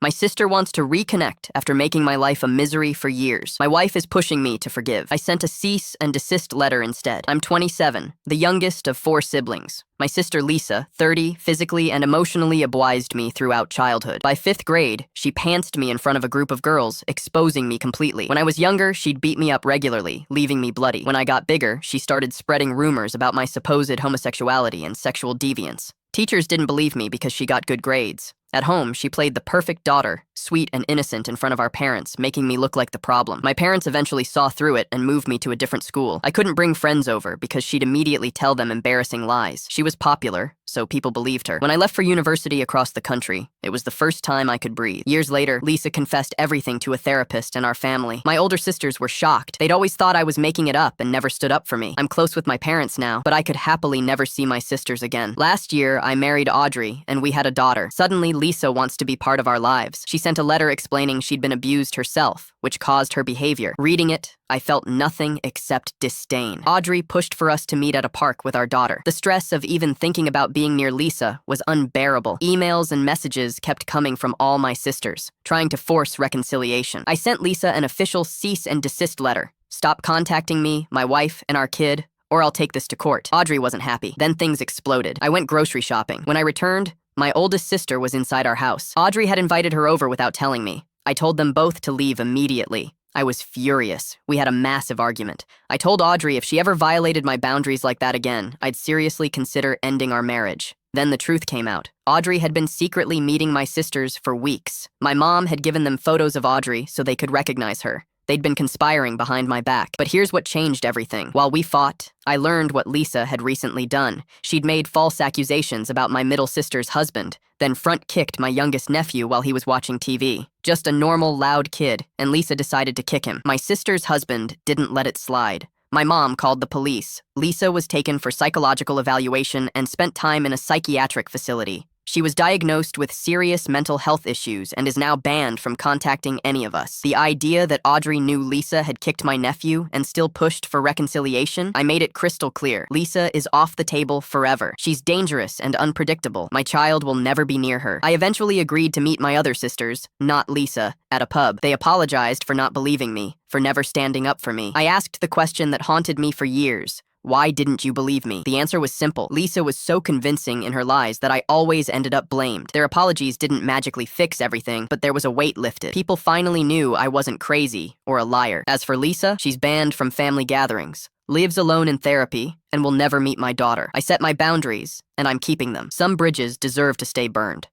My sister wants to reconnect after making my life a misery for years. My wife is pushing me to forgive. I sent a cease and desist letter instead. I'm 27, the youngest of 4 siblings. My sister Lisa, 30, physically and emotionally abused me throughout childhood. By 5th grade, she pantsed me in front of a group of girls, exposing me completely. When I was younger, she'd beat me up regularly, leaving me bloody. When I got bigger, she started spreading rumors about my supposed homosexuality and sexual deviance. Teachers didn't believe me because she got good grades. At home, she played the perfect daughter, sweet and innocent in front of our parents, making me look like the problem. My parents eventually saw through it and moved me to a different school. I couldn't bring friends over because she'd immediately tell them embarrassing lies. She was popular, so people believed her. When I left for university across the country, it was the first time I could breathe. Years later, Lisa confessed everything to a therapist and our family. My older sisters were shocked. They'd always thought I was making it up and never stood up for me. I'm close with my parents now, but I could happily never see my sisters again. Last year, I married Audrey, and we had a daughter. Suddenly, Lisa wants to be part of our lives. She sent a letter explaining she'd been abused herself, which caused her behavior. Reading it, I felt nothing except disdain. Audrey pushed for us to meet at a park with our daughter. The stress of even thinking about being near Lisa was unbearable. Emails and messages kept coming from all my sisters, trying to force reconciliation. I sent Lisa an official cease and desist letter. Stop contacting me, my wife, and our kid, or I'll take this to court. Audrey wasn't happy. Then things exploded. I went grocery shopping. When I returned, my oldest sister was inside our house. Audrey had invited her over without telling me. I told them both to leave immediately. I was furious. We had a massive argument. I told Audrey if she ever violated my boundaries like that again, I'd seriously consider ending our marriage. Then the truth came out. Audrey had been secretly meeting my sisters for weeks. My mom had given them photos of Audrey so they could recognize her. They'd been conspiring behind my back. But here's what changed everything. While we fought, I learned what Lisa had recently done. She'd made false accusations about my middle sister's husband, then front-kicked my youngest nephew while he was watching TV. Just a normal, loud kid, and Lisa decided to kick him. My sister's husband didn't let it slide. My mom called the police. Lisa was taken for psychological evaluation and spent time in a psychiatric facility. She was diagnosed with serious mental health issues and is now banned from contacting any of us. The idea that Audrey knew Lisa had kicked my nephew and still pushed for reconciliation, I made it crystal clear. Lisa is off the table forever. She's dangerous and unpredictable. My child will never be near her. I eventually agreed to meet my other sisters, not Lisa, at a pub. They apologized for not believing me, for never standing up for me. I asked the question that haunted me for years. Why didn't you believe me? The answer was simple. Lisa was so convincing in her lies that I always ended up blamed. Their apologies didn't magically fix everything, but there was a weight lifted. People finally knew I wasn't crazy or a liar. As for Lisa, she's banned from family gatherings, lives alone in therapy, and will never meet my daughter. I set my boundaries, and I'm keeping them. Some bridges deserve to stay burned.